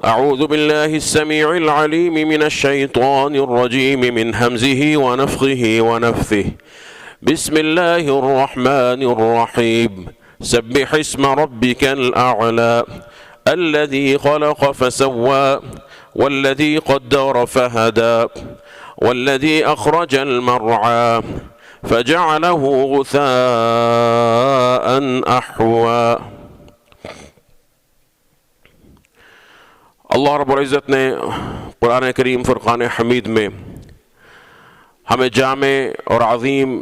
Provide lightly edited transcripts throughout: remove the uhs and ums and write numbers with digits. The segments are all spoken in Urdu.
أعوذ بالله السميع العليم من الشيطان الرجيم من همزه ونفخه ونفثه. بسم الله الرحمن الرحيم. سبح اسم ربك الأعلى الذي خلق فسوى والذي قدر فهدى والذي أخرج المرعى فجعله غثاء أحوى. اللہ رب العزت نے قرآن کریم فرقان حمید میں ہمیں جامع اور عظیم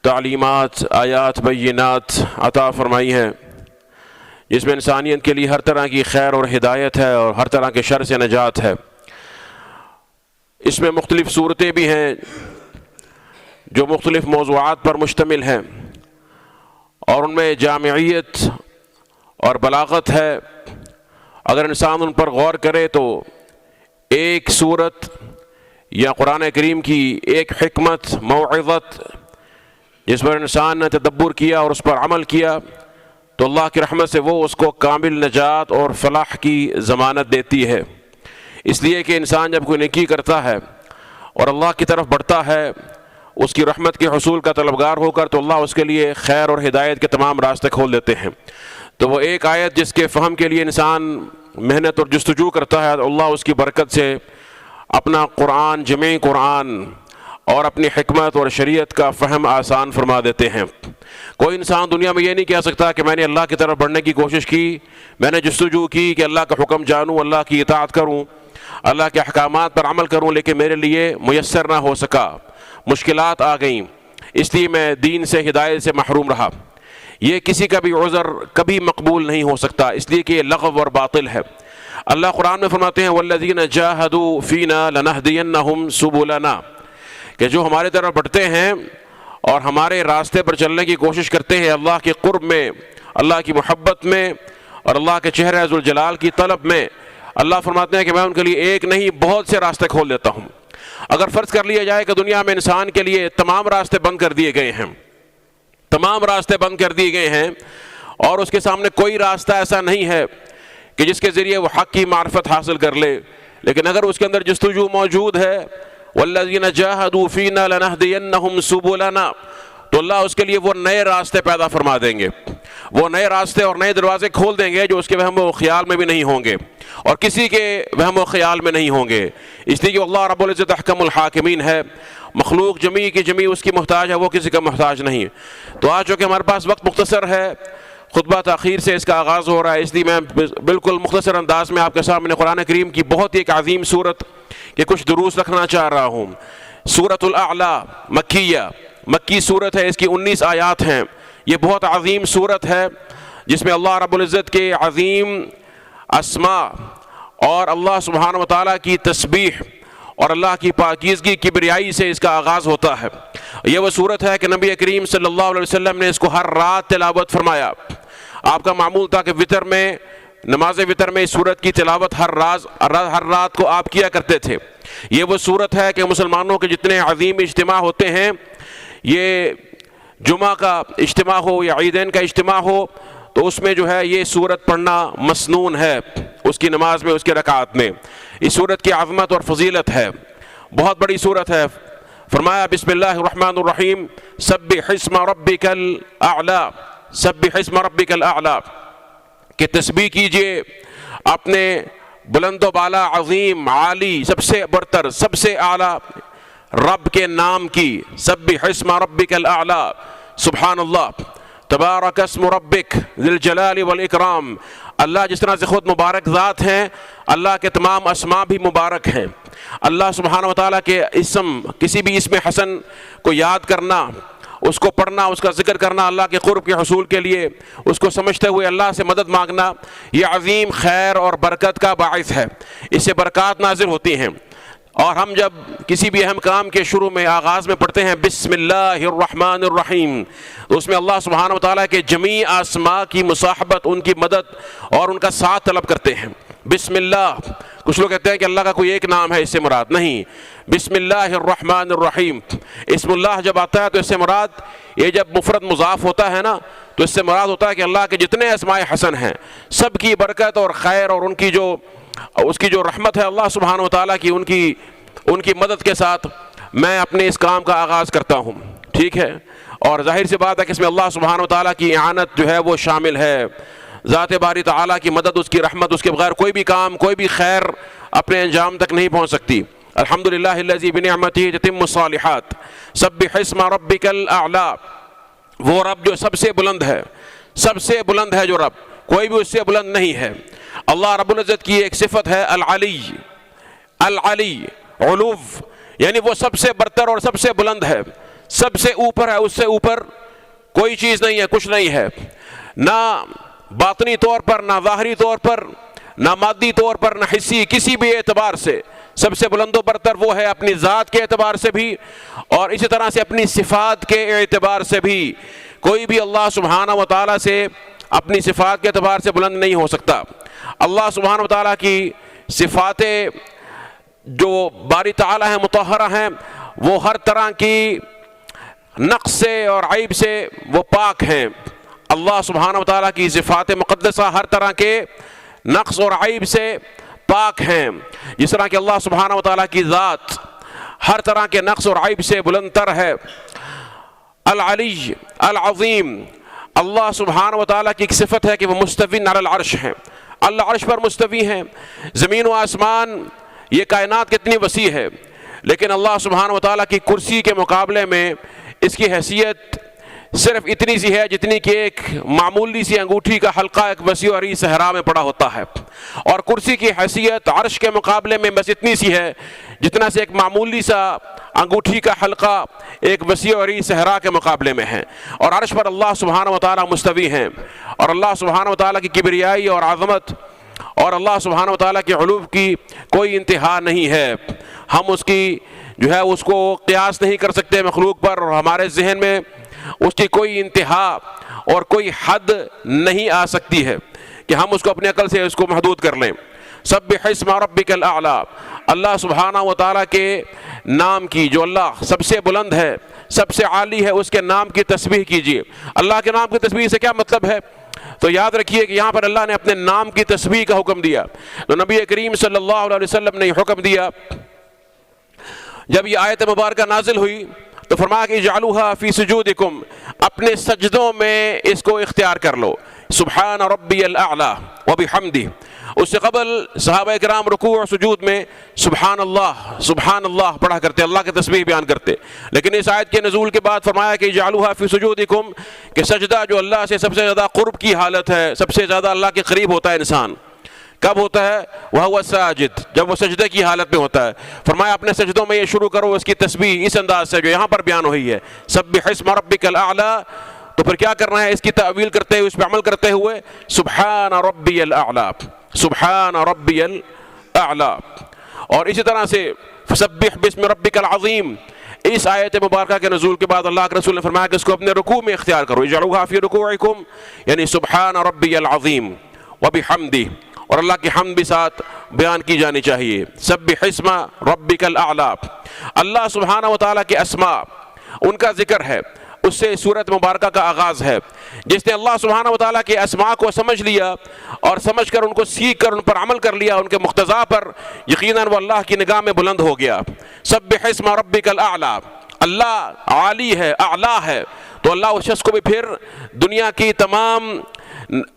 تعلیمات، آیات، بینات عطا فرمائی ہیں، جس میں انسانیت کے لیے ہر طرح کی خیر اور ہدایت ہے اور ہر طرح کے شر سے نجات ہے۔ اس میں مختلف صورتیں بھی ہیں جو مختلف موضوعات پر مشتمل ہیں، اور ان میں جامعیت اور بلاغت ہے۔ اگر انسان ان پر غور کرے تو ایک صورت یا قرآن کریم کی ایک حکمت، موعظت، جس پر انسان نے تدبر کیا اور اس پر عمل کیا تو اللہ کی رحمت سے وہ اس کو کامل نجات اور فلاح کی ضمانت دیتی ہے۔ اس لیے کہ انسان جب کوئی نیکی کرتا ہے اور اللہ کی طرف بڑھتا ہے اس کی رحمت کے حصول کا طلبگار ہو کر، تو اللہ اس کے لیے خیر اور ہدایت کے تمام راستے کھول دیتے ہیں۔ تو وہ ایک آیت جس کے فہم کے لیے انسان محنت اور جستجو کرتا ہے، اللہ اس کی برکت سے اپنا قرآن، جمعی قرآن اور اپنی حکمت اور شریعت کا فہم آسان فرما دیتے ہیں۔ کوئی انسان دنیا میں یہ نہیں کہہ سکتا کہ میں نے اللہ کی طرف بڑھنے کی کوشش کی، میں نے جستجو کی کہ اللہ کا حکم جانوں، اللہ کی اطاعت کروں، اللہ کے احکامات پر عمل کروں، لیکن میرے لیے میسر نہ ہو سکا، مشکلات آ گئیں، اس لیے میں دین سے، ہدایت سے محروم رہا۔ یہ کسی کا بھی عذر کبھی مقبول نہیں ہو سکتا، اس لیے کہ یہ لغو اور باطل ہے۔ اللہ قرآن میں فرماتے ہیں وَالَّذِينَ جَاهَدُوا فِينَا لَنَهْدِيَنَّهُمْ سُبُلَنَا، کہ جو ہمارے طرف بڑھتے ہیں اور ہمارے راستے پر چلنے کی کوشش کرتے ہیں، اللہ کے قرب میں، اللہ کی محبت میں اور اللہ کے چہرہ ذوالجلال کی طلب میں، اللہ فرماتے ہیں کہ میں ان کے لیے ایک نہیں بہت سے راستے کھول دیتا ہوں۔ اگر فرض کر لیا جائے کہ دنیا میں انسان کے لیے تمام راستے بند کر دیے گئے ہیں، تمام راستے بند کر دیے گئے ہیں اور اس کے سامنے کوئی راستہ ایسا نہیں ہے کہ جس کے ذریعے وہ حق کی معرفت حاصل کر لے، لیکن اگر اس کے اندر جستجو موجود ہے وَالَّذِينَ جَاهَدُوا فِينَا لَنَهْدِيَنَّهُمْ سُبُلَنَا، تو اللہ اس کے لیے وہ نئے راستے پیدا فرما دیں گے، وہ نئے راستے اور نئے دروازے کھول دیں گے جو اس کے وہم و خیال میں بھی نہیں ہوں گے اور کسی کے وہم و خیال میں نہیں ہوں گے۔ اس لیے کہ اللہ رب العزت احکم الحاکمین ہے، مخلوق جمیع کی جمیع اس کی محتاج ہے، وہ کسی کا محتاج نہیں۔ تو آج چونکہ ہمارے پاس وقت مختصر ہے، خطبہ تاخیر سے اس کا آغاز ہو رہا ہے، اس لیے میں بالکل مختصر انداز میں آپ کے سامنے قرآن کریم کی بہت ہی ایک عظیم صورت کے کچھ دروس رکھنا چاہ رہا ہوں۔ سورۃ الاعلیٰ مکیہ، مکی صورت ہے، اس کی 19 آیات ہیں۔ یہ بہت عظیم صورت ہے جس میں اللہ رب العزت کے عظیم اسماء اور اللہ سبحانہ و تعالیٰ کی تسبیح اور اللہ کی پاکیزگی، کبریائی سے اس کا آغاز ہوتا ہے۔ یہ وہ صورت ہے کہ نبی کریم صلی اللہ علیہ وسلم نے اس کو ہر رات تلاوت فرمایا۔ آپ کا معمول تھا کہ وتر میں، نماز وتر میں اس صورت کی تلاوت ہر رات کو آپ کیا کرتے تھے۔ یہ وہ صورت ہے کہ مسلمانوں کے جتنے عظیم اجتماع ہوتے ہیں، یہ جمعہ کا اجتماع ہو یا عیدین کا اجتماع ہو، تو اس میں جو ہے یہ صورت پڑھنا مسنون ہے، اس کی نماز میں، اس کے رکعات میں۔ اس صورت کی عظمت اور فضیلت ہے، بہت بڑی صورت ہے۔ فرمایا بسم اللہ الرحمن الرحیم، سبح اسم ربک الاعلی، سبح اسم ربک الاعلی، کہ تسبیح کیجئے اپنے بلند و بالا، عظیم، عالی، سب سے برتر، سب سے اعلیٰ رب کے نام کی۔ سبح اسم ربک الاعلی، سبحان اللہ، تبارک اسم ربک ذی الجلال والاکرام۔ اللہ جس طرح سے خود مبارک ذات ہیں، اللہ کے تمام اسماء بھی مبارک ہیں۔ اللہ سبحانہ و تعالیٰ کے اسم، کسی بھی اسم حسن کو یاد کرنا، اس کو پڑھنا، اس کا ذکر کرنا، اللہ کے قرب کے حصول کے لیے اس کو سمجھتے ہوئے اللہ سے مدد مانگنا، یہ عظیم خیر اور برکت کا باعث ہے، اس سے برکات نازل ہوتی ہیں۔ اور ہم جب کسی بھی اہم کام کے شروع میں، آغاز میں پڑھتے ہیں بسم اللہ الرحمن الرحیم، تو اس میں اللہ سبحانہ و تعالیٰ کے جمیع اسماء کی مصاحبت، ان کی مدد اور ان کا ساتھ طلب کرتے ہیں۔ بسم اللہ، کچھ لوگ کہتے ہیں کہ اللہ کا کوئی ایک نام ہے، اس سے مراد نہیں، بسم اللہ الرحمن الرحیم۔ اسم اللہ جب آتا ہے تو اس سے مراد، یہ جب مفرد مضاف ہوتا ہے نا، تو اس سے مراد ہوتا ہے کہ اللہ کے جتنے اسماء حسن ہیں، سب کی برکت اور خیر اور ان کی جو اس کی جو رحمت ہے اللہ سبحانہ و تعالیٰ کی، ان کی مدد کے ساتھ میں اپنے اس کام کا آغاز کرتا ہوں، ٹھیک ہے۔ اور ظاہر سی بات ہے کہ اس میں اللہ سبحانہ و تعالیٰ کی اعانت جو ہے وہ شامل ہے، ذات باری تعالیٰ کی مدد، اس کی رحمت، اس کے بغیر کوئی بھی کام، کوئی بھی خیر اپنے انجام تک نہیں پہنچ سکتی۔ الحمدللہ الذی بنعمتہ تتم الصالحات، سبح اسم ربک الاعلی، وہ رب جو سب سے بلند ہے، سب سے بلند ہے جو رب، کوئی بھی اس سے بلند نہیں ہے۔ اللہ رب العزت کی ایک صفت ہے العلی، العلی، علو، یعنی وہ سب سے برتر اور سب سے بلند ہے، سب سے اوپر ہے، اس سے اوپر کوئی چیز نہیں ہے، کچھ نہیں ہے، نہ باطنی طور پر، نہ ظاہری طور پر، نہ مادی طور پر، نہ حسی، کسی بھی اعتبار سے سب سے بلند و برتر وہ ہے، اپنی ذات کے اعتبار سے بھی اور اسی طرح سے اپنی صفات کے اعتبار سے بھی۔ کوئی بھی اللہ سبحانہ و تعالیٰ سے اپنی صفات کے اعتبار سے بلند نہیں ہو سکتا۔ اللہ سبحانہ و تعالیٰ کی صفاتیں جو باری تعالیٰ ہیں، مطہرہ ہیں، وہ ہر طرح کی نقص سے اور عیب سے وہ پاک ہیں۔ اللہ سبحانہ و تعالیٰ کی صفات مقدسہ ہر طرح کے نقص اور عیب سے پاک ہیں، جس طرح کہ اللہ سبحانہ و تعالیٰ کی ذات ہر طرح کے نقص اور عیب سے بلند تر ہے۔ العلی العظیم، اللہ سبحانہ و تعالیٰ کی ایک صفت ہے کہ وہ مستوی علی العرش ہیں، اللہ عرش پر مستوی ہیں۔ زمین و آسمان، یہ کائنات کتنی وسیع ہے، لیکن اللہ سبحانہ و تعالیٰ کی کرسی کے مقابلے میں اس کی حیثیت صرف اتنی سی ہے جتنی کہ ایک معمولی سی انگوٹھی کا حلقہ ایک وسیع و عریض صحرا میں پڑا ہوتا ہے، اور کرسی کی حیثیت عرش کے مقابلے میں بس اتنی سی ہے جتنا سے ایک معمولی سا انگوٹھی کا حلقہ ایک وسیع و عریض صحرا کے مقابلے میں ہے۔ اور عرش پر اللہ سبحانہ و تعالیٰ مستوی ہیں، اور اللہ سبحانہ و تعالیٰ کی کبریائی اور عظمت اور اللہ سبحانہ و تعالیٰ کے علو کی کوئی انتہا نہیں ہے۔ ہم اس کی جو ہے اس کو قیاس نہیں کر سکتے مخلوق پر، اور ہمارے ذہن میں اس کی کوئی انتہا اور کوئی حد نہیں آ سکتی ہے کہ ہم اس کو اپنے عقل سے اس کو محدود کر لیں۔ سبح اسم ربک الاعلی، اللہ سبحانہ و تعالیٰ کے نام کی، جو اللہ سب سے بلند ہے، سب سے عالی ہے، اس کے نام کی تسبیح کیجیے۔ اللہ کے نام کی تسبیح سے کیا مطلب ہے؟ تو یاد رکھیے کہ یہاں پر اللہ نے اپنے نام کی تسبیح کا حکم دیا، تو نبی کریم صلی اللہ علیہ وسلم نے یہ حکم دیا۔ جب یہ آیت مبارکہ نازل ہوئی تو فرمایا کہ اجعلوها فی سجودکم، اپنے سجدوں میں اس کو اختیار کر لو، سبحان ربی الاعلی وبحمدہ۔ اس سے قبل صحابہ کرام رکوع اور سجود میں سبحان اللہ پڑھا کرتے، اللہ کی تسبیح بیان کرتے، لیکن اس آیت کے نزول کے بعد فرمایا کہ اجعلوها فی سجودکم، کہ سجدہ جو اللہ سے سب سے زیادہ قرب کی حالت ہے، سب سے زیادہ اللہ کے قریب ہوتا ہے انسان، کب ہوتا ہے؟ وَهُوَ ساجد، جب وہ سجدے کی حالت میں ہوتا ہے۔ فرمایا اپنے سجدوں میں یہ شروع کرو اس کی تسبیح اس انداز سے جو یہاں پر بیان ہوئی ہے، سبح اسم ربک الاعلی۔ تو پھر کیا کرنا ہے؟ اس کی تعویل کرتے ہوئے، اس پہ عمل کرتے ہوئے، سبحان ربی الاعلی، سبحان ربی الاعلی۔ اور اسی طرح سے فسبح باسم ربک العظیم، اس آیت مبارکہ کے نزول کے بعد اللہ کے رسول نے فرمایا کہ اس کو اپنے رکوع میں اختیار کرو، اجعلوها فی رکوعکم، یعنی سبحان ربی العظیم وبحمدہ، اور اللہ کی حمد بھی ساتھ بیان کی جانی چاہیے۔ سبح اسم ربک الاعلی، اللہ سبحانہ و تعالیٰ کے اسماء، ان کا ذکر ہے، اس سے سورت مبارکہ کا آغاز ہے۔ جس نے اللہ سبحانہ و تعالیٰ کے اسماء کو سمجھ لیا اور سمجھ کر ان کو سیکھ کر ان پر عمل کر لیا، ان کے مقتضا پر، یقیناً وہ اللہ کی نگاہ میں بلند ہو گیا۔ سبح اسم ربک الاعلی، اللہ عالی ہے، اعلیٰ ہے، تو اللہ اس شخص کو بھی پھر دنیا کی تمام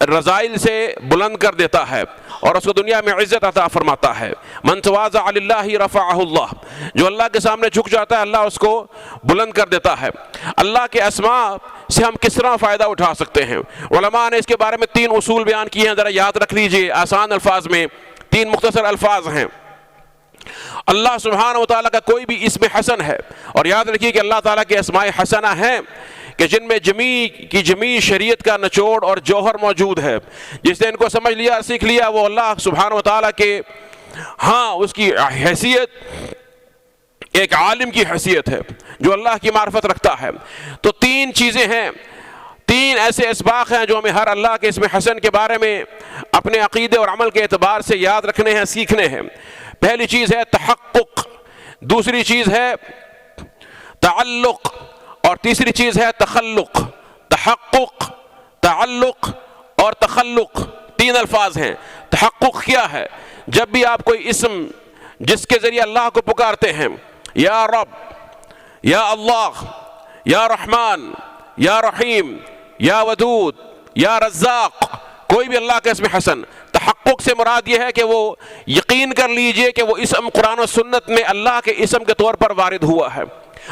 رذائل سے بلند کر دیتا ہے اور اس کو دنیا میں عزت عطا فرماتا ہے۔ من تواضع للہ رفعہ اللہ، جو اللہ کے سامنے جھک جاتا ہے اللہ اس کو بلند کر دیتا ہے۔ اللہ کے اسماء سے ہم کس طرح فائدہ اٹھا سکتے ہیں؟ علماء نے اس کے بارے میں 3 اصول بیان کیے ہیں، ذرا یاد رکھ لیجئے آسان الفاظ میں، 3 مختصر الفاظ ہیں۔ اللہ سبحانہ و تعالیٰ کا کوئی بھی اسم حسن ہے، اور یاد رکھیے کہ اللہ تعالیٰ کے اسماء حسنہ ہیں کہ جن میں جمیع شریعت کا نچوڑ اور جوہر موجود ہے۔ جس نے ان کو سمجھ لیا، سیکھ لیا، وہ اللہ سبحانہ و تعالیٰ کے اس کی حیثیت ایک عالم کی حیثیت ہے جو اللہ کی معرفت رکھتا ہے۔ تو 3 چیزیں ہیں، 3 ایسے اسباق ہیں جو ہمیں ہر اللہ کے اسم حسن کے بارے میں اپنے عقیدے اور عمل کے اعتبار سے یاد رکھنے ہیں، سیکھنے ہیں۔ پہلی چیز ہے تحقق، دوسری چیز ہے تعلق، اور تیسری چیز ہے تخلق۔ تحقق، تعلق اور تخلق 3 الفاظ ہیں۔ تحقق کیا ہے؟ جب بھی آپ کوئی اسم جس کے ذریعے اللہ کو پکارتے ہیں، یا رب، یا اللہ، یا رحمان، یا رحیم، یا ودود، یا رزاق، کوئی بھی اللہ کا اسم حسن، تحقق سے مراد یہ ہے کہ وہ یقین کر لیجئے کہ وہ اسم قرآن و سنت میں اللہ کے اسم کے طور پر وارد ہوا ہے۔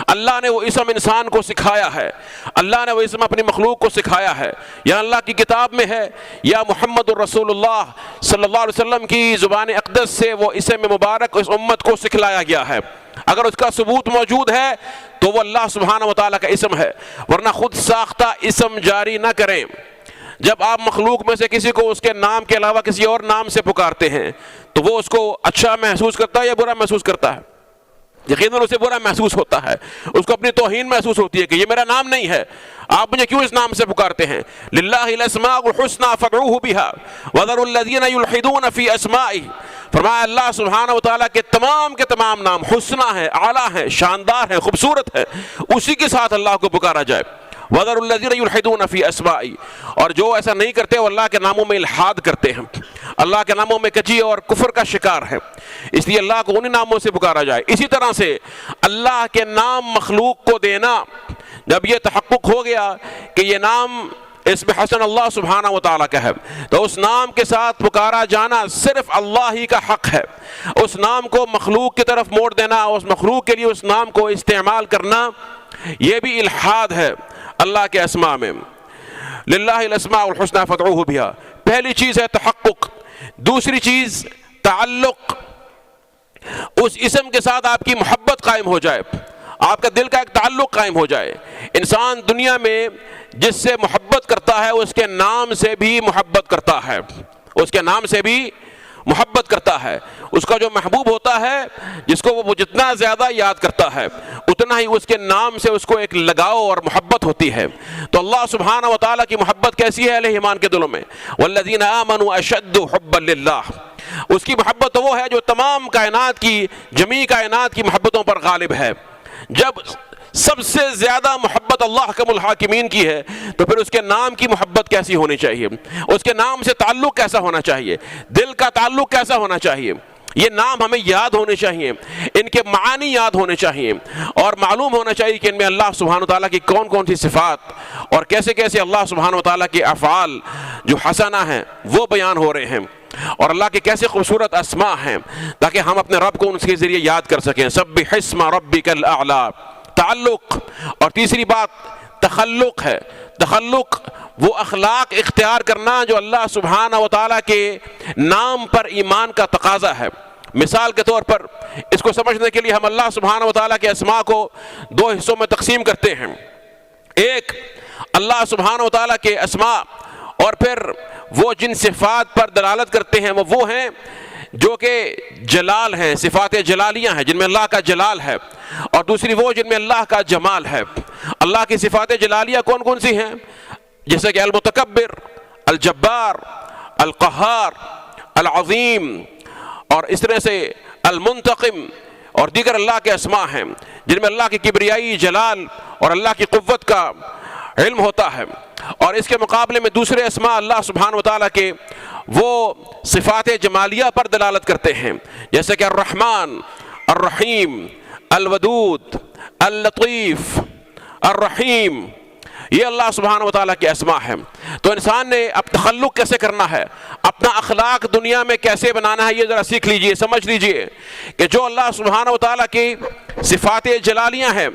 اللہ نے وہ اسم انسان کو سکھایا ہے، اللہ نے وہ اسم اپنی مخلوق کو سکھایا ہے، یا اللہ کی کتاب میں ہے، یا محمد الرسول اللہ صلی اللہ علیہ وسلم کی زبان اقدس سے وہ اسم مبارک اس امت کو سکھلایا گیا ہے۔ اگر اس کا ثبوت موجود ہے تو وہ اللہ سبحانہ و تعالیٰ کا اسم ہے، ورنہ خود ساختہ اسم جاری نہ کریں۔ جب آپ مخلوق میں سے کسی کو اس کے نام کے علاوہ کسی اور نام سے پکارتے ہیں تو وہ اس کو اچھا محسوس کرتا ہے یا برا محسوس کرتا ہے؟ یقیناً اسے برا محسوس ہوتا ہے، اس کو اپنی توہین محسوس ہوتی ہے کہ یہ میرا نام نہیں ہے، آپ مجھے کیوں اس نام سے پکارتے ہیں؟ للہ الاسماء الحسنى فادعوہ بها وذروا الذین یلحدون فی اسمائہ، فرمایا اللہ سبحانہ و تعالیٰ کے تمام نام حسنہ ہیں، اعلیٰ ہیں، شاندار ہیں، خوبصورت ہیں، اسی کے ساتھ اللہ کو پکارا جائے۔ وَذَرُوا الَّذِينَ يُلْحِدُونَ فِي أَسْمَائِهِ، اور جو ایسا نہیں کرتے وہ اللہ کے ناموں میں الحاد کرتے ہیں، اللہ کے ناموں میں کجی اور کفر کا شکار ہے، اس لیے اللہ کو انہی ناموں سے پکارا جائے۔ اسی طرح سے اللہ کے نام مخلوق کو دینا، جب یہ تحقق ہو گیا کہ یہ نام اسم حسن اللہ سبحانہ و تعالیٰ کا ہے، تو اس نام کے ساتھ پکارا جانا صرف اللہ ہی کا حق ہے۔ اس نام کو مخلوق کی طرف موڑ دینا، اس مخلوق کے لیے اس نام کو استعمال کرنا، یہ بھی الحاد ہے اللہ کے اسماء میں۔ للہ الاسماء الحسنى فادعوہ بها، پہلی چیز ہے تحقق۔ دوسری چیز تعلق، اس اسم کے ساتھ آپ کی محبت قائم ہو جائے، آپ کا دل کا ایک تعلق قائم ہو جائے۔ انسان دنیا میں جس سے محبت کرتا ہے اس کے نام سے بھی محبت کرتا ہے، اس کے نام سے بھی محبت کرتا ہے۔ اس کا جو محبوب ہوتا ہے جس کو وہ جتنا زیادہ یاد کرتا ہے اتنا ہی اس کے نام سے اس کو ایک لگاؤ اور محبت ہوتی ہے۔ تو اللہ سبحانہ و تعالیٰ کی محبت کیسی ہے اہل ایمان کے دلوں میں؟ والذین آمنوا اشد حبا للہ، اس کی محبت وہ ہے جو تمام کائنات کی، جمیع کائنات کی محبتوں پر غالب ہے۔ جب سب سے زیادہ محبت اللہ حکم الحاکمین کی ہے تو پھر اس کے نام کی محبت کیسی ہونی چاہیے، اس کے نام سے تعلق کیسا ہونا چاہیے، دل کا تعلق کیسا ہونا چاہیے۔ یہ نام ہمیں یاد ہونے چاہیے، ان کے معانی یاد ہونے چاہیے، اور معلوم ہونا چاہیے کہ ان میں اللہ سبحانہ وتعالیٰ کی کون کون سی صفات اور کیسے کیسے اللہ سبحانہ وتعالیٰ کے افعال جو حسنہ ہیں وہ بیان ہو رہے ہیں، اور اللہ کے کیسے خوبصورت اسماء ہیں، تاکہ ہم اپنے رب کو ان کے ذریعے یاد کر سکیں۔ سبح اسم ربک الاعلی، تعلق۔ اور تیسری بات تخلق ہے۔ تخلق وہ اخلاق اختیار کرنا جو اللہ سبحانہ و تعالیٰ کے نام پر ایمان کا تقاضا ہے۔ مثال کے طور پر اس کو سمجھنے کے لیے ہم اللہ سبحانہ و تعالیٰ کے اسماء کو دو حصوں میں تقسیم کرتے ہیں۔ ایک اللہ سبحانہ و تعالیٰ کے اسماء اور پھر وہ جن صفات پر دلالت کرتے ہیں وہ ہیں جو کہ جلال ہیں، صفات جلالیہ ہیں جن میں اللہ کا جلال ہے، اور دوسری وہ جن میں اللہ کا جمال ہے۔ اللہ کی صفات جلالیہ کون کون سی ہیں؟ جیسے کہ المتکبر، الجبار، القہار، العظیم، اور اس طرح سے المنتقم، اور دیگر اللہ کے اسماء ہیں جن میں اللہ کی کبریائی، جلال اور اللہ کی قوت کا علم ہوتا ہے۔ اور اس کے مقابلے میں دوسرے اسماء اللہ سبحانہ و تعالیٰ کے وہ صفات جمالیہ پر دلالت کرتے ہیں، جیسے کہ الرحمن، الرحیم، الودود، اللطیف، الرحیم، یہ اللہ سبحانہ و تعالیٰ کے اسماء ہیں۔ تو انسان نے اب تخلق کیسے کرنا ہے، اپنا اخلاق دنیا میں کیسے بنانا ہے، یہ ذرا سیکھ لیجئے، سمجھ لیجئے کہ جو اللہ سبحانہ و تعالیٰ کی صفات جلالیہ ہیں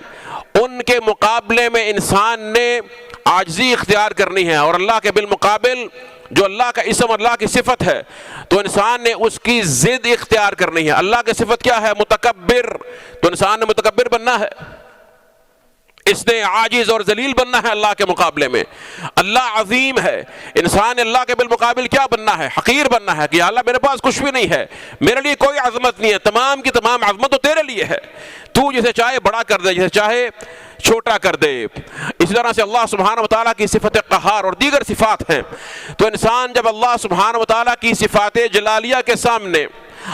ان کے مقابلے میں انسان نے عاجزی اختیار کرنی ہے، اور اللہ کے بالمقابل جو اللہ کا اسم، اللہ کی صفت ہے، تو انسان نے اس کی ضد اختیار کرنی ہے۔ اللہ کی صفت کیا ہے؟ متکبر، تو انسان نے متکبر بننا ہے، اس نے عاجز اور ذلیل بننا ہے اللہ کے مقابلے میں۔ اللہ عظیم ہے، انسان اللہ کے بالمقابل کیا بننا ہے؟ حقیر بننا ہے کہ یا اللہ میرے پاس کچھ بھی نہیں ہے، میرے لیے کوئی عظمت نہیں ہے، تمام کی تمام عظمت تو تیرے لیے ہے، تو جسے چاہے بڑا کر دے، جسے چاہے چھوٹا کر دے۔ اسی طرح سے اللہ سبحانہ و تعالیٰ کی صفت قہار اور دیگر صفات ہیں۔ تو انسان جب اللہ سبحانہ و تعالیٰ کی صفات جلالیہ کے سامنے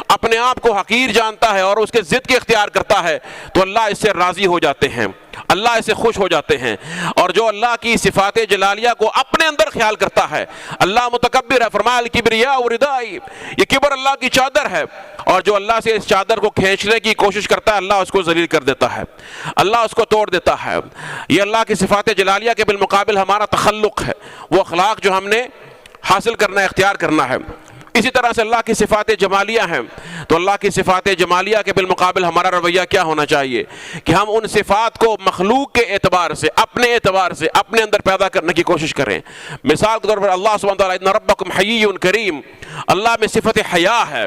اپنے آپ کو حقیر جانتا ہے اور اس کے ضد کے اختیار کرتا ہے تو اللہ اس سے راضی ہو جاتے ہیں، اللہ اس سے خوش ہو جاتے ہیں۔ اور جو اللہ کی صفات جلالیہ کو اپنے اندر خیال کرتا ہے، اللہ متکبر ہے، فرمایا الکبریاء ردائی، یہ کبر اللہ کی چادر ہے، اور جو اللہ سے اس چادر کو کھینچنے کی کوشش کرتا ہے اللہ اس کو ذلیل کر دیتا ہے، اللہ اس کو توڑ دیتا ہے۔ یہ اللہ کی صفات جلالیہ کے بالمقابل ہمارا تخلق ہے، وہ اخلاق جو ہم نے حاصل کرنا ہے، اختیار کرنا ہے۔ اسی طرح سے اللہ کی صفات جمالیہ ہیں، تو اللہ کی صفات جمالیہ کے بالمقابل ہمارا رویہ کیا ہونا چاہیے کہ ہم ان صفات کو مخلوق کے اعتبار سے، اپنے اعتبار سے اپنے اندر پیدا کرنے کی کوشش کریں۔ مثال کے طور پر اللہ سبحانہ وتعالیٰ ان ربکم حیی کریم، اللہ میں صفت حیا ہے،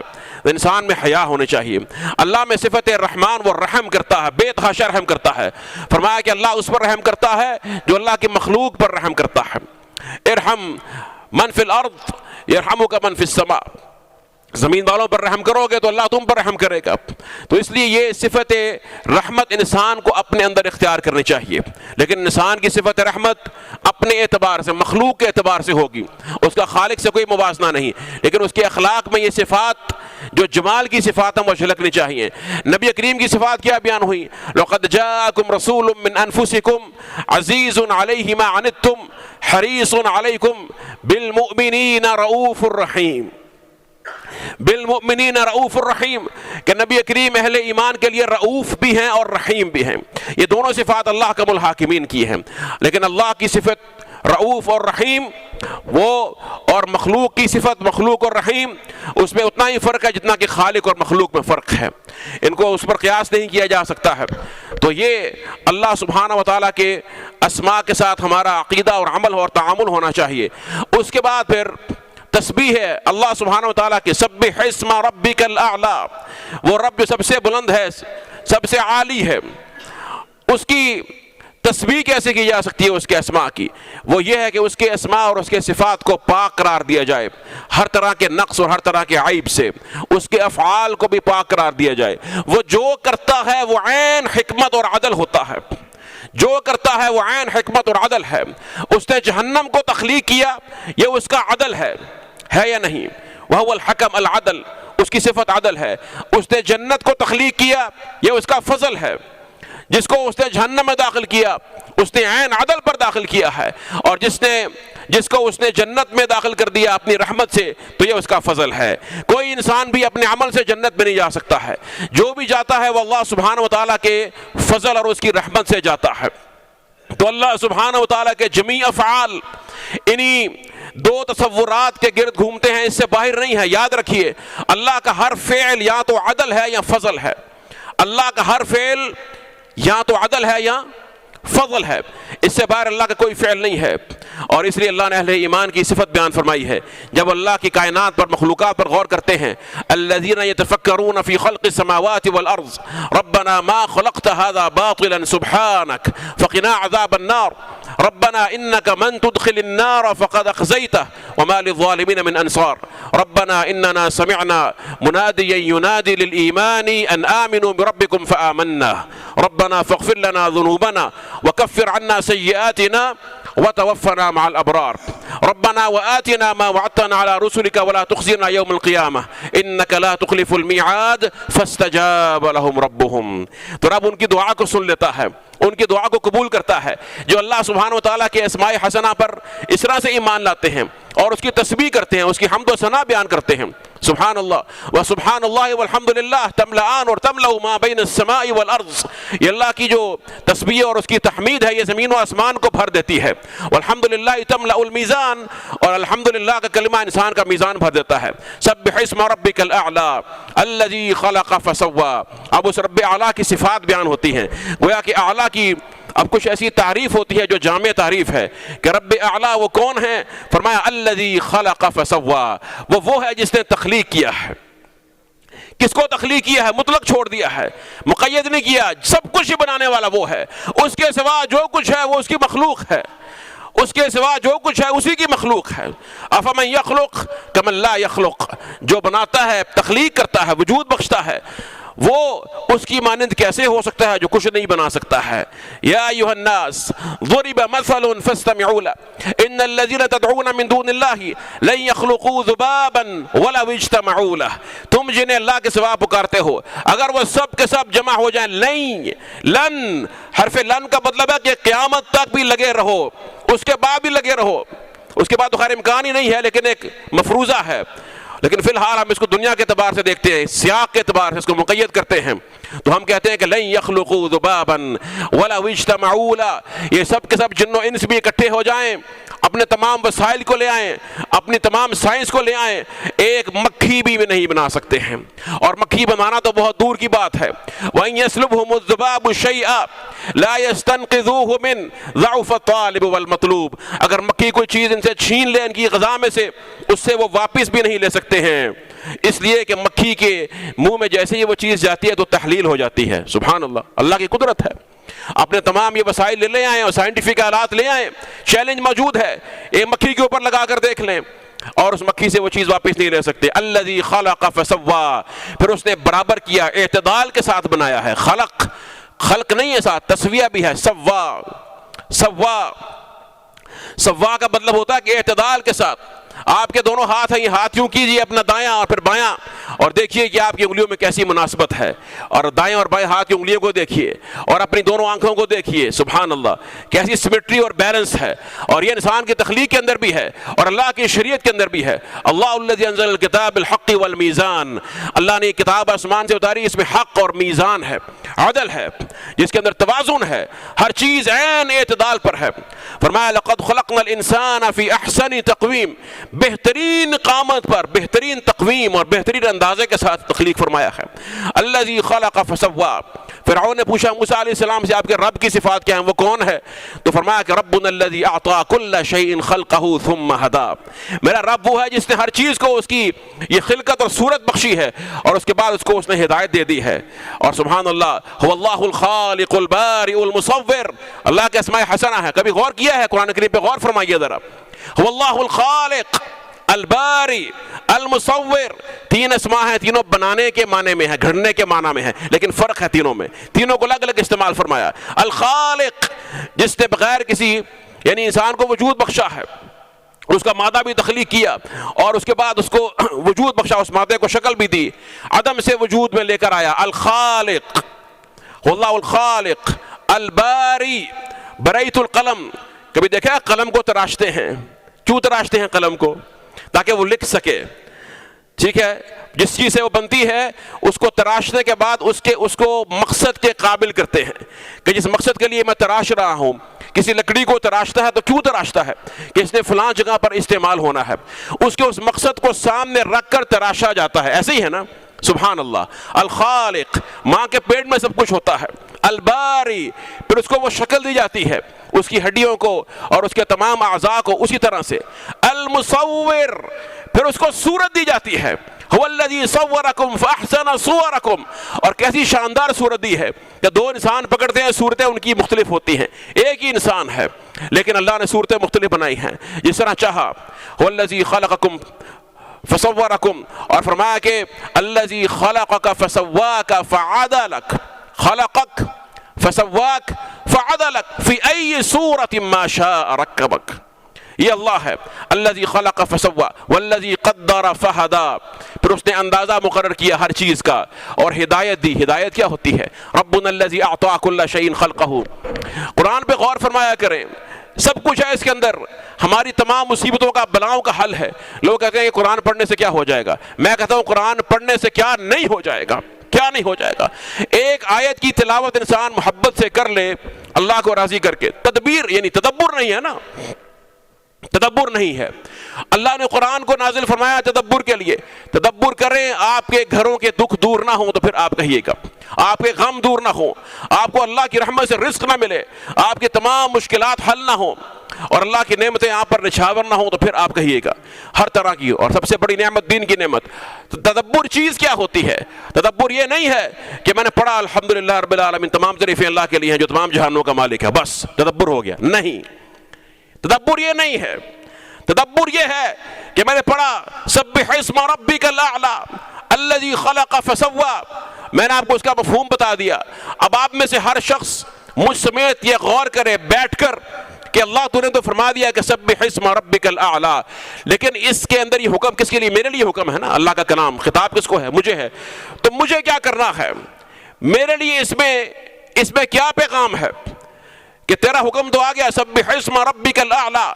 انسان میں حیا ہونے چاہیے۔ اللہ میں صفت رحمان، وہ رحم کرتا ہے، بے تحاشا رحم کرتا ہے۔ فرمایا کہ اللہ اس پر رحم کرتا ہے جو اللہ کی مخلوق پر رحم کرتا ہے۔ ارحم من فی الارض یرحمک من فی السماء، زمین والوں پر رحم کرو گے تو اللہ تم پر رحم کرے گا۔ تو اس لیے یہ صفت رحمت انسان کو اپنے اندر اختیار کرنی چاہیے، لیکن انسان کی صفت رحمت اپنے اعتبار سے، مخلوق کے اعتبار سے ہوگی، اس کا خالق سے کوئی موازنہ نہیں، لیکن اس کے اخلاق میں یہ صفات جو جمال کی صفات ہیں وہ جھلکنی چاہیے۔ نبی کریم کی صفات کیا بیان ہوئی؟ لقد جاءکم رسول من انفسکم عزیز علیہ ما عنتم حریص علیکم بالمؤمنین رؤوف الرحیم، بالمؤمنین رؤوف الرحیم، کہ نبی کریم اہل ایمان کے لیے رؤوف بھی ہیں اور رحیم بھی ہیں۔ یہ دونوں صفات اللہ کم الحاکمین کی ہیں، لیکن اللہ کی صفت رؤوف اور رحیم وہ، اور مخلوق کی صفت مخلوق اور رحیم، اس میں اتنا ہی فرق ہے جتنا کہ خالق اور مخلوق میں فرق ہے، ان کو اس پر قیاس نہیں کیا جا سکتا ہے۔ تو یہ اللہ سبحانہ وتعالیٰ کے اسماء کے ساتھ ہمارا عقیدہ اور عمل اور تعامل ہونا چاہیے۔ اس کے بعد پھر تسبیح ہے اللہ سبحانہ وتعالیٰ کے، سبح اسم ربک الاعلی، وہ رب جو سب سے بلند ہے، سب سے عالی ہے، اس کی تسبیح کیسے کی جا سکتی ہے اس کے اسماء کی؟ وہ یہ ہے کہ اس کے اسماء اور اس کے صفات کو پاک قرار دیا جائے ہر طرح کے نقص اور ہر طرح کے عیب سے، اس کے افعال کو بھی پاک قرار دیا جائے۔ وہ جو کرتا ہے وہ عین حکمت اور عدل ہوتا ہے، جو کرتا ہے وہ عین حکمت اور عدل ہے۔ اس نے جہنم کو تخلیق کیا، یہ اس کا عدل ہے یا نہیں؟ وَهُوَ الْحَكَمُ الْعَدْلُ، اس کی صفت عدل ہے۔ اس نے جنت کو تخلیق کیا، یہ اس کا فضل ہے۔ جس کو اس نے جہنم میں داخل کیا اس نے عین عدل پر داخل کیا ہے، اور جس کو اس نے جنت میں داخل کر دیا اپنی رحمت سے تو یہ اس کا فضل ہے۔ کوئی انسان بھی اپنے عمل سے جنت میں نہیں جا سکتا ہے، جو بھی جاتا ہے وہ اللہ سبحانہ وتعالیٰ کے فضل اور اس کی رحمت سے جاتا ہے۔ تو اللہ سبحانہ وتعالیٰ کے جمیع افعال انہی دو تصورات کے گرد گھومتے ہیں، اس سے باہر نہیں ہے۔ یاد رکھیے اللہ کا ہر فعل یا تو عدل ہے یا فضل ہے، اللہ کا ہر فعل یا تو عدل ہے یا فضل ہے، اس سے باہر اللہ کا کوئی فعل نہیں ہے۔ اور اس لیے اللہ نے اہل ایمان کی صفت بیان فرمائی ہے جب اللہ کی کائنات پر، مخلوقات پر غور کرتے ہیں، الذین یتفکرون فی خلق السماوات والارض ربنا ما خلقت هذا باطلا سبحانک فقنا عذاب النار ربنا انك من تدخل النار فقد اخزيته وما للظالمين من انصار ربنا اننا سمعنا مناديا ينادي للايمان ان امنوا بربكم فآمنا ربنا فاغفر لنا ذنوبنا وكفر عنا سيئاتنا وتوفنا مع الابرار ربنا وآتنا ما وعدتنا على رسلك ولا تخزنا يوم القيامة انك لا تخلف الميعاد فاستجاب لهم ربهم۔ تو رب ان کی دعا کو سن لیتا ہے، ان کی دعا کو قبول کرتا ہے۔ جو اللہ سبحانہ وتعالیٰ کے اسماء حسنہ پر اس طرح سے ایمان لاتے ہیں اور اس کی تسبیح کرتے ہیں، اس کی حمد و ثنا بیان کرتے ہیں، سبحان اللہ وسبحان اللہ والحمد للہ تملأان اور تملأ ما بین السماء والارض، یہ اللہ کی جو تسبیح اور اس کی تحمید ہے یہ زمین و آسمان کو بھر دیتی ہے۔ والحمد للہ تملأ المیزان، اور الحمد للہ کا کلمہ انسان کا میزان بھر دیتا ہے۔ سبح اسم ربک الاعلی الذی خلق فسوی، اب اس رب اعلیٰ کی صفات بیان ہوتی ہیں، گویا کہ اعلیٰ کی اب کچھ ایسی تعریف ہوتی ہے جو جامع تعریف ہے کہ رب اعلیٰ وہ کون ہے؟ فرمایا الذی خلق فسوی، وہ ہے جس نے تخلیق کیا ہے۔ کس کو تخلیق کیا ہے؟ مطلق چھوڑ دیا ہے، مقید نہیں کیا، سب کچھ ہی بنانے والا وہ ہے، اس کے سوا جو کچھ ہے وہ اس کی مخلوق ہے۔ اس کے سوا جو کچھ ہے اسی کی مخلوق ہے. افمن یخلق کمن لا یخلق، جو بناتا ہے، تخلیق کرتا ہے، وجود بخشتا ہے، وہ اس کی مانند کیسے ہو سکتا ہے جو کچھ نہیں بنا سکتا ہے. یا ایھا الناس ضرب مثل فاستمعوا له ان الذين تدعون من دون الله لن يخلقوا ذبابا ولو اجتمعوا له. تم جنہیں اللہ کے سوا پکارتے ہو اگر وہ سب کے سب جمع ہو جائیں، لن حرف لن کا مطلب ہے کہ قیامت تک بھی لگے رہو، اس کے بعد بھی لگے رہو. اس کے بعد تو خیر امکان ہی نہیں ہے، لیکن ایک مفروضہ ہے. لیکن فی الحال ہم اس کو دنیا کے اعتبار سے دیکھتے ہیں، سیاق کے اعتبار سے اس کو مقید کرتے ہیں، تو ہم کہتے ہیں کہ لن یخلقوا ذبابا ولو اجتمعوا له. یہ سب کے سب جن و انس بھی اکٹھے ہو جائیں، اپنے تمام وسائل کو لے آئیں، اپنی تمام سائنس کو لے آئیں، ایک مکھی بھی نہیں بنا سکتے ہیں. اور مکھی بنانا تو بہت دور کی بات ہے. وَإِن يَسْلُبْهُمُ الذُّبَابُ شَيْئًا لَا يَسْتَنقِذُوهُ مِنْ ضَعْفِ الطَّالِبِ وَالْمَطْلُوبِ. اگر مکھی کوئی چیز ان سے چھین لے، ان کی غذا میں سے، اس سے وہ واپس بھی نہیں لے سکتے ہیں، اس لیے کہ مکھی کے منہ میں جیسے ہی وہ چیز جاتی ہے تو تحلیل ہو جاتی ہے. سبحان اللہ، اللہ کی قدرت ہے. اپنے تمام یہ وسائل لے آئیں اور سائنٹیفک آلات لے آئیں، چیلنج موجود ہے، ایک مکھی کے اوپر لگا کر دیکھ لیں اور اس مکھی سے وہ چیز واپس نہیں لے سکتے. الذی خلق فسوا، پھر اس نے برابر کیا، اعتدال کے ساتھ بنایا ہے. خلق نہیں ہے، ساتھ تسویہ بھی ہے. سوا کا مطلب ہوتا ہے کہ اعتدال کے ساتھ. آپ کے دونوں ہاتھ ہیں، یہ ہاتھ یوں کیجئے اپنا دایاں اور پھر بایاں، اور دیکھیے کہ آپ کی انگلیوں میں کیسی مناسبت ہے، اور دائیں اور بائیں ہاتھ کی انگلیوں کو دیکھیے اور اپنی دونوں آنکھوں کو دیکھیے. سبحان اللہ، کیسی سمیٹری اور بیلنس ہے. اور یہ انسان کی تخلیق کے اندر بھی ہے اور اللہ کی شریعت کے اندر بھی ہے. اللہ الذی انزل الکتاب بالحق والمیزان، اللہ نے یہ کتاب آسمان سے اتاری، اس میں حق اور میزان ہے، عدل ہے، جس کے اندر توازن ہے، ہر چیز عین اعتدال پر ہے. فرمایا لقد خلقنا الانسان فی احسن تقویم، بہترین قامت پر، بہترین تقویم اور بہترین اندازے کے ساتھ تخلیق فرمایا ہے. الذی خلق فسوا. فرعون نے پوچھا موسیٰ علیہ السلام سے آپ کے رب کی صفات کیا ہیں، وہ کون ہے؟ تو فرمایا کہ ربنا الذی اعطى كل شیء خلقہ ثم هدى. میرا رب وہ ہے جس نے ہر چیز کو اس کی یہ خلقت اور صورت بخشی ہے اور اس کے بعد اس کو اس نے ہدایت دے دی ہے. اور سبحان اللہ، هو اللہ الخالق البارئ المصور. اللہ کے اسماء حسنہ ہے، کبھی غور کیا ہے قرآن کریم پہ؟ غور فرمائیے ذرا. هو اللہ الخالق الباری المصور، تین اسماء ہیں، تینوں بنانے کے معنی میں ہیں، گھڑنے کے معنی میں ہیں، لیکن فرق ہے تینوں میں، تینوں کو الگ الگ استعمال فرمایا. الخالق، جس نے بغیر کسی یعنی انسان کو وجود بخشا ہے، اس کا مادہ بھی تخلیق کیا اور اس کے بعد اس کو وجود بخشا، اس مادے کو شکل بھی دی، عدم سے وجود میں لے کر آیا. الخالق، اللہ الخالق الباری. بریت القلم، کبھی دیکھا قلم کو تراشتے ہیں؟ کیوں تراشتے ہیں قلم کو؟ تاکہ وہ لکھ سکے. ٹھیک ہے، جس چیز سے وہ بنتی ہے اس کو تراشنے کے بعد اس کو مقصد کے قابل کرتے ہیں کہ جس مقصد کے لیے میں تراش رہا ہوں. کسی لکڑی کو تراشتا ہے تو کیوں تراشتا ہے؟ کہ اس نے فلاں جگہ پر استعمال ہونا ہے، اس کے اس مقصد کو سامنے رکھ کر تراشا جاتا ہے. ایسے ہی ہے نا؟ سبحان اللہ. الخالق، ماں کے پیٹ میں سب کچھ ہوتا ہے. الباری، پھر اس کو وہ شکل دی جاتی ہے، اس کی ہڈیوں کو اور اس کے تمام اعضاء کو اسی طرح سے. المصور، پھر اس کو صورت دی جاتی ہے. هو الذی صورکم فاحسن صورکم، اور کیسی شاندار صورت دی ہے کہ دو انسان پکڑتے ہیں، صورتیں ان کی مختلف ہوتی ہیں، ایک ہی انسان ہے لیکن اللہ نے صورتیں مختلف بنائی ہیں جس طرح چاہا. هو الذی خلقکم فصورکم، اور فرمایا کہ الذی خلقک فسواک فعدلک، خلقک فسواک فعدلک فی ای صورت ما شاء رکبک. یہ اللہ ہے. الذی خلق فسوا والذی قدر فہدی، پھر اس نے اندازہ مقرر کیا ہر چیز کا اور ہدایت دی. ہدایت کیا ہوتی ہے؟ ربنا الذی اعطى كل شیء خلقہ. قرآن پہ غور فرمایا کریں، سب کچھ ہے اس کے اندر، ہماری تمام مصیبتوں کا، بلاؤں کا حل ہے. لوگ کہتے ہیں کہ قرآن پڑھنے سے کیا ہو جائے گا؟ میں کہتا ہوں قرآن پڑھنے سے کیا نہیں ہو جائے گا، کیا نہیں ہو جائے گا. ایک آیت کی تلاوت انسان محبت سے کر لے اللہ کو راضی کر کے. تدبیر یعنی تدبر نہیں ہے نا، تدبر نہیں ہے. اللہ نے قرآن کو نازل فرمایا تدبر کے لیے. تدبر کریں، آپ کے گھروں کے دکھ دور نہ ہوں تو پھر آپ کہیے گا، آپ کے غم دور نہ ہوں، آپ کو اللہ کی رحمت سے رزق نہ ملے، آپ کے تمام مشکلات حل نہ ہوں اور اللہ کی نعمتیں آپ پر نچھاور نہ ہوں تو پھر آپ کہیے گا ہر طرح کی. اور سب سے بڑی نعمت دین کی نعمت. تو تدبر چیز کیا ہوتی ہے؟ تدبر یہ نہیں ہے کہ میں نے پڑھا الحمدللہ رب العالمین، تمام تعریفیں اللہ کے لیے ہیں جو تمام جہانوں کا مالک ہے، بس تدبر ہو گیا. نہیں، تدبر یہ نہیں ہے، تدبر یہ ہے کہ میں نے پڑھا سبح اسم ربک الاعلی الذی خلق فسوی، میں نے آپ کو اس کا مفہوم بتا دیا۔ اب آپ میں سے ہر شخص مجھ سمیت یہ غور کرے بیٹھ کر کہ اللہ تو نے تو فرما دیا کہ سبح اسم ربک الاعلی، لیکن اس کے اندر یہ حکم کس کے لیے؟ میرے لیے حکم ہے نا، اللہ کا کلام، خطاب کس کو ہے؟ مجھے ہے۔ تو مجھے کیا کرنا ہے؟ میرے لیے اس میں کیا پیغام ہے کہ تیرا حکم تو آ گیا سبح اسم ربک الاعلی،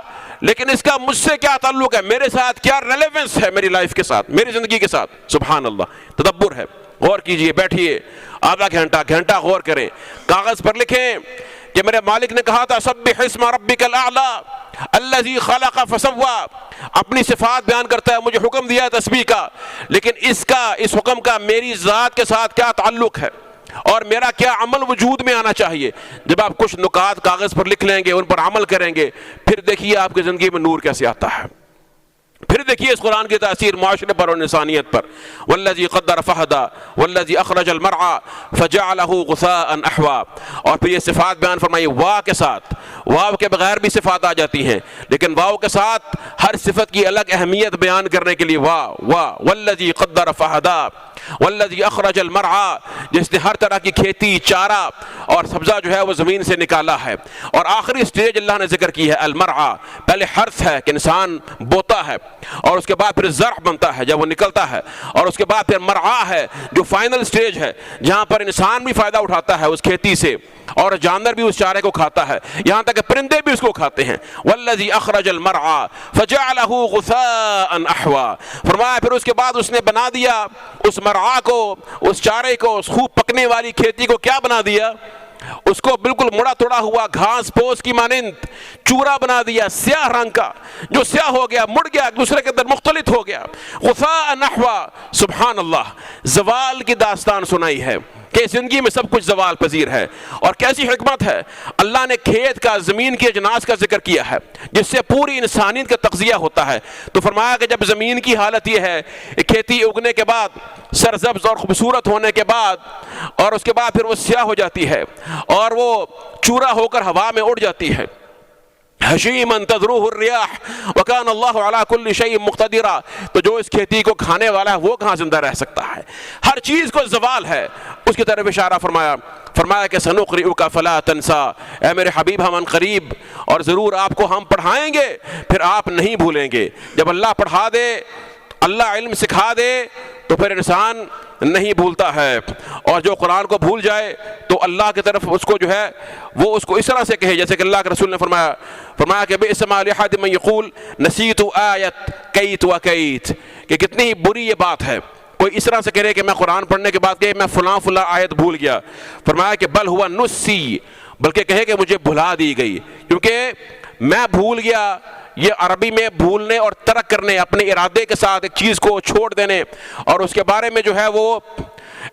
لیکن اس کا مجھ سے کیا تعلق ہے؟ میرے ساتھ کیا ریلیونس ہے؟ میری لائف کے ساتھ، میری زندگی کے ساتھ۔ سبحان اللہ، تدبر ہے۔ غور کیجئے، بیٹھیے آدھا گھنٹہ غور کریں، کاغذ پر لکھیں کہ میرے مالک نے کہا تھا سبح اسم ربک الاعلی الذی خلق فسوی، اپنی صفات بیان کرتا ہے، مجھے حکم دیا ہے تسبیح کا، لیکن اس حکم کا میری ذات کے ساتھ کیا تعلق ہے اور میرا کیا عمل وجود میں آنا چاہیے؟ جب آپ کچھ نکات کاغذ پر لکھ لیں گے، ان پر عمل کریں گے، پھر دیکھیے آپ کی زندگی میں نور کیسے آتا ہے۔ پھر دیکھیے اس قرآن کی تاثیر معاشرے پر اور انسانیت پر۔ والذی قدر فہدی والذی اخرج المرعى فجعلہ غثاء احوا، اور پھر یہ صفات بیان فرمائی واو کے ساتھ۔ واو کے بغیر بھی صفات آ جاتی ہیں، لیکن واو کے ساتھ ہر صفت کی الگ اہمیت بیان کرنے کے لیے واو والذی قدر فہدی والذی اخرج المرعى، جس نے ہر طرح کی کھیتی، چارہ اور سبزہ جو ہے وہ زمین سے نکالا ہے۔ اور آخری سٹیج اللہ نے ذکر کی ہے المرعى، پہلے حرث ہے کہ انسان بوتا ہے، اور اس کے بعد پھر زرع بنتا ہے جب وہ نکلتا ہے، اور اس کے بعد پھر مرعا ہے جو فائنل سٹیج ہے، جہاں پر انسان بھی فائدہ اٹھاتا ہے اس کھیتی سے، اور جانور بھی اس چارے کو کھاتا ہے، یہاں تک کہ پرندے بھی اس کو کھاتے ہیں۔ والذی اخرج المرعى فجعلہ غثاء احوا، فرمایا پھر اس کے بعد اس نے بنا دیا اس مرعا کو، اس چارے کو، اس خوب پکنے والی کھیتی کو کیا بنا دیا؟ اس کو بالکل مڑا توڑا ہوا گھاس پوس کی مانند چورا بنا دیا، سیاہ رنگ کا، جو سیاہ ہو گیا، مڑ گیا، دوسرے کے اندر مختلط ہو گیا۔ غثاء احوا، سبحان اللہ، زوال کی داستان سنائی ہے کہ زندگی میں سب کچھ زوال پذیر ہے، اور کیسی حکمت ہے، اللہ نے کھیت کا، زمین کی اجناس کا ذکر کیا ہے جس سے پوری انسانیت کا تغذیہ ہوتا ہے۔ تو فرمایا کہ جب زمین کی حالت یہ ہے، کھیتی اگنے کے بعد، سرسبز اور خوبصورت ہونے کے بعد، اور اس کے بعد پھر وہ سیاہ ہو جاتی ہے اور وہ چورا ہو کر ہوا میں اڑ جاتی ہے، حشیما تذروہ الریاح وکان اللہ علی کل شیء مقتدرا، تو جو اس کھیتی کو کھانے والا ہے وہ کہاں زندہ رہ سکتا ہے؟ ہر چیز کو زوال ہے، اس کی طرف اشارہ فرمایا کہ سنقرئک فلا تنسا، اے میرے حبیب ہم ان قریب اور ضرور آپ کو ہم پڑھائیں گے، پھر آپ نہیں بھولیں گے۔ جب اللہ پڑھا دے، اللہ علم سکھا دے، تو پھر انسان نہیں بھولتا ہے، اور جو قرآن کو بھول جائے تو اللہ کی طرف اس کو جو ہے وہ اس کو اس طرح سے کہے جیسے کہ اللہ کے رسول نے فرمایا کہ بئس ما لأحد من یقول نسیت آیت کیت وکیت، کہ کتنی ہی بری یہ بات ہے کوئی اس طرح سے کہے کہ میں قرآن پڑھنے کے بعد کہ میں فلاں آیت بھول گیا۔ فرمایا کہ بل ہوا نسی، بلکہ کہے کہ مجھے بھلا دی گئی، کیونکہ میں بھول گیا۔ یہ عربی میں بھولنے اور ترک کرنے، اپنے ارادے کے ساتھ ایک چیز کو چھوڑ دینے اور اس کے بارے میں جو ہے وہ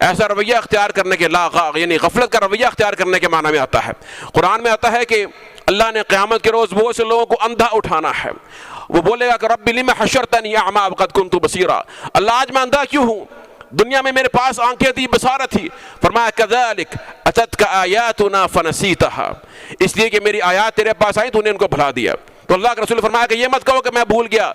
ایسا رویہ اختیار کرنے کے یعنی غفلت کا رویہ اختیار کرنے کے معنی میں آتا ہے۔ قرآن میں آتا ہے کہ اللہ نے قیامت کے روز بہت سے لوگوں کو اندھا اٹھانا ہے، وہ بولے گا کہ رب لم حشرتنی اعمی وقد کنت بصیرا، اللہ آج میں اندھا کیوں ہوں؟ دنیا میں میرے پاس آنکھیں تھی، بصارت تھی۔ فرمایا کذالک اتتک آیاتنا فنسیتھا، اس لیے کہ میری آیات تیرے پاس آئی تو نے ان کو بھلا دیا۔ تو اللہ کے رسول نے فرمایا کہ یہ مت کہو کہ میں بھول گیا،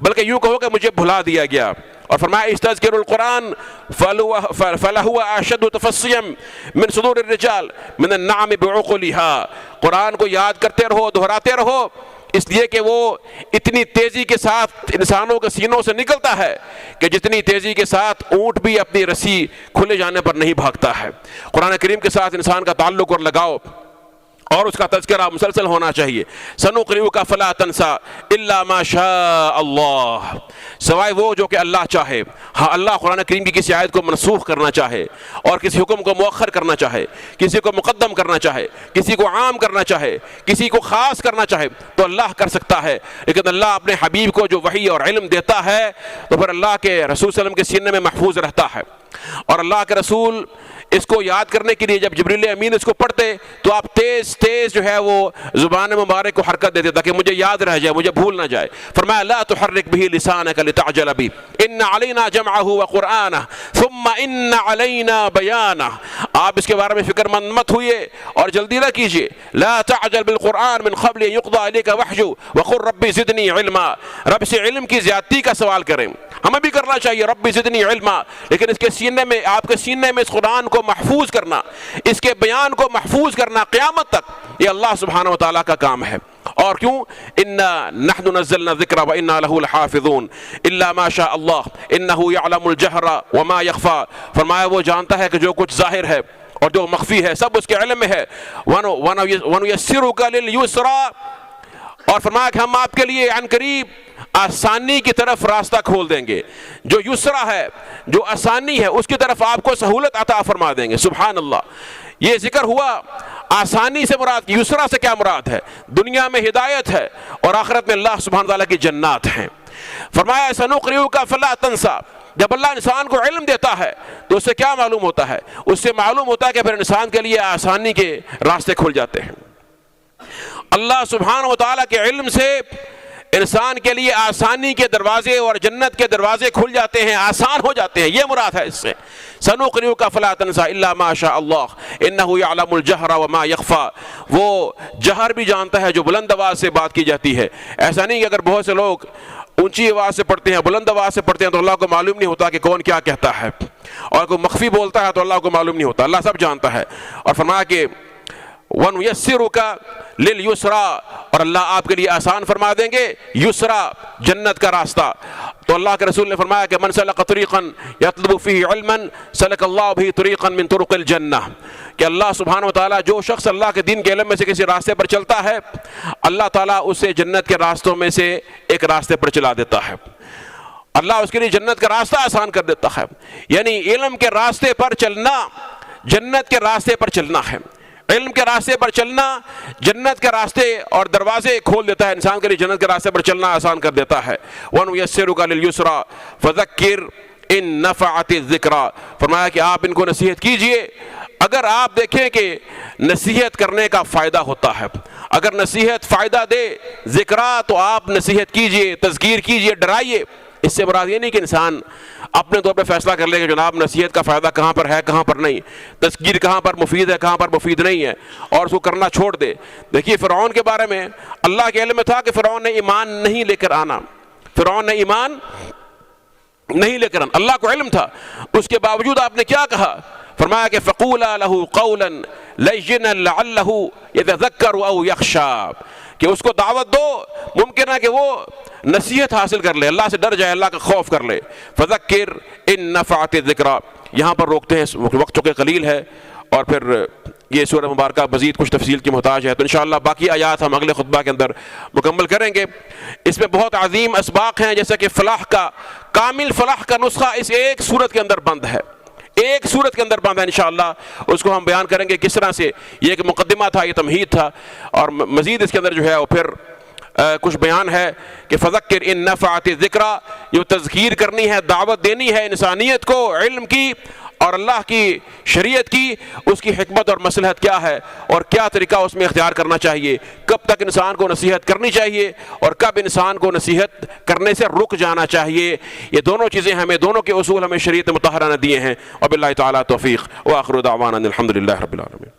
بلکہ یوں کہو کہ مجھے بھلا دیا گیا۔ اور فرمایا استذکر القرآن فلہو اشد تفصیا من صدور الرجال من النعم بعقلها، قرآن کو یاد کرتے رہو، دہراتے رہو، اس لیے کہ وہ اتنی تیزی کے ساتھ انسانوں کے سینوں سے نکلتا ہے کہ جتنی تیزی کے ساتھ اونٹ بھی اپنی رسی کھلے جانے پر نہیں بھاگتا ہے۔ قرآن کریم کے ساتھ انسان کا تعلق اور لگاؤ اور اس کا تذکرہ مسلسل ہونا چاہیے۔ سنقرئک فلا تنسا الا ما شاء اللہ، سوائے وہ جو کہ اللہ چاہے۔ ہاں اللہ قرآن کریم کی کسی آیت کو منسوخ کرنا چاہے اور کسی حکم کو مؤخر کرنا چاہے، کسی کو مقدم کرنا چاہے، کسی کو عام کرنا چاہے، کسی کو خاص کرنا چاہے تو اللہ کر سکتا ہے، لیکن اللہ اپنے حبیب کو جو وحی اور علم دیتا ہے تو پھر اللہ کے رسول صلی اللہ علیہ وسلم کے سینے میں محفوظ رہتا ہے۔ اور اللہ کے رسول اس کو یاد کرنے کے لیے جب جبریل امین اس کو پڑھتے تو آپ تیز تیز جو ہے وہ زبان مبارک کو حرکت دیتے تاکہ مجھے یاد رہ جائے، مجھے بھول نہ جائے۔ فرمایا لا تحرک به لسانک لتعجل به ان علینا جمعہ وقرآنہ ثم ان علینا بیانہ، آپ اس کے بارے میں فکر مند مت ہوئے اور جلدی نہ کیجیے. لا تعجل بالقرآن من قبل ان يقضى عليك وحيه وقل رب زدنی علما. رب سے علم کی زیادتی کا سوال کریں. ہمیں بھی کرنا چاہیے رب زدنی علما، لیکن اس کے سینے میں، آپ کے سینے میں اس قرآن کو محفوظ کرنا، اس کے بیان کو محفوظ کرنا قیامت تک، یہ اللہ سبحانہ و تعالیٰ کا کام ہے. اور کیوں؟ انا نحن نزلنا الذکر وانا له لحافظون الا ما شاء اللہ انه يعلم الجہر وما يخفى. فرمایا وہ جانتا ہے کہ جو کچھ ظاہر ہے اور جو مخفی ہے سب اس کے علم میں ہے. وَنُيَسِّرُكَ لِلْيُسْرَى، اور فرمایا کہ ہم آپ کے لیے عن قریب آسانی کی طرف راستہ کھول دیں گے. جو یسرا ہے، جو آسانی ہے، اس کی طرف آپ کو سہولت عطا فرما دیں گے. سبحان اللہ. یہ ذکر ہوا آسانی سے مراد، یسرا سے کیا مراد ہے؟ دنیا میں ہدایت ہے اور آخرت میں اللہ سبحانہ تعالیٰ کی جنات ہیں. فرمایا سنقرئک فلا تنسى. جب اللہ انسان کو علم دیتا ہے تو اس سے کیا معلوم ہوتا ہے؟ اس سے معلوم ہوتا ہے کہ پھر انسان کے لیے آسانی کے راستے کھل جاتے ہیں. اللہ سبحانہ و تعالیٰ کے علم سے انسان کے لیے آسانی کے دروازے اور جنت کے دروازے کھل جاتے ہیں، آسان ہو جاتے ہیں. یہ مراد ہے اس سے. سنقرئک فلا تنسى الا ما شاء اللہ انه يعلم الجہر وما يخفى. وہ جہر بھی جانتا ہے جو بلند آواز سے بات کی جاتی ہے. ایسا نہیں کہ اگر بہت سے لوگ اونچی آواز سے پڑھتے ہیں، بلند آواز سے پڑھتے ہیں تو اللہ کو معلوم نہیں ہوتا کہ کون کیا کہتا ہے، اور کوئی مخفی بولتا ہے تو اللہ کو معلوم نہیں ہوتا. اللہ سب جانتا ہے. اور فرمایا کہ وَنُيَسِّرُكَ لِلْيُسْرَى، اور اللہ آپ کے لیے آسان فرما دیں گے یسرا، جنت کا راستہ. تو اللہ کے رسول نے فرمایا کہ من سلک طریقا یطلب فیہ علما سلک اللہ بہ طریقا من طرق الجنہ، کہ اللہ سبحانہ و تعالیٰ جو شخص اللہ کے دین کے علم میں سے کسی راستے پر چلتا ہے، اللہ تعالیٰ اسے جنت کے راستوں میں سے ایک راستے پر چلا دیتا ہے. اللہ اس کے لیے جنت کا راستہ آسان کر دیتا ہے. یعنی علم کے راستے پر چلنا جنت کے راستے پر چلنا ہے. علم کے راستے پر چلنا جنت کے راستے اور دروازے کھول دیتا ہے، انسان کے لیے جنت کے راستے پر چلنا آسان کر دیتا ہے. وَنُيَسِّرُكَ لِلْيُسْرَى فَذَكِّرْ إِن نَفَعَتِ الذِّكْرَى. فرمایا کہ آپ ان کو نصیحت کیجئے اگر آپ دیکھیں کہ نصیحت کرنے کا فائدہ ہوتا ہے. اگر نصیحت فائدہ دے، ذکرہ، تو آپ نصیحت کیجئے، تذکیر کیجئے، ڈرائیے. اس سے مراد یہ نہیں کہ انسان اپنے طور پہ فیصلہ کر لے کہ جناب نصیحت کا فائدہ کہاں پر ہے، کہاں پر نہیں، تذکیر کہاں پر مفید ہے، کہاں پر مفید نہیں ہے، اور اس کو کرنا چھوڑ دے. دیکھیے فرعون کے بارے میں اللہ کے علم میں تھا کہ فرعون نے ایمان نہیں لے کر آنا، فرعون نے ایمان نہیں لے کر آنا، اللہ کو علم تھا. اس کے باوجود آپ نے کیا کہا؟ فرمایا کہ فَقُولَا لَهُ قَوْلًا لَيِّنًا لَعَلَّهُ يَتَذَكَّرُ أَوْ يَخْشَىٰ، کہ اس کو دعوت دو، ممکن ہے کہ وہ نصیحت حاصل کر لے، اللہ سے ڈر جائے، اللہ کا خوف کر لے. فَذَكِّرْ إِن نَفَعَتِ الذِّكْرَىٰ. یہاں پر روکتے ہیں، وقت چونکہ قلیل ہے اور پھر یہ سورہ مبارکہ مزید کچھ تفصیل کی محتاج ہے، تو انشاءاللہ باقی آیات ہم اگلے خطبہ کے اندر مکمل کریں گے. اس میں بہت عظیم اسباق ہیں، جیسا کہ فلاح کا، کامل فلاح کا نسخہ اس ایک سورت کے اندر بند ہے، ایک سورت کے اندر بند ہے. انشاءاللہ اس کو ہم بیان کریں گے کس طرح سے. یہ ایک مقدمہ تھا، یہ تمہید تھا، اور مزید اس کے اندر جو ہے وہ پھر کچھ بیان ہے کہ فذکر ان نفعت الذکریٰ، یہ تذکیر کرنی ہے، دعوت دینی ہے انسانیت کو علم کی اور اللہ کی شریعت کی، اس کی حکمت اور مصلحت کیا ہے اور کیا طریقہ اس میں اختیار کرنا چاہیے، کب تک انسان کو نصیحت کرنی چاہیے اور کب انسان کو نصیحت کرنے سے رک جانا چاہیے. یہ دونوں چیزیں ہمیں، دونوں کے اصول ہمیں شریعت مطہرہ نے دیے ہیں. وباللہ تعالیٰ توفیق، وآخر دعوانا الحمدللہ رب العالمین.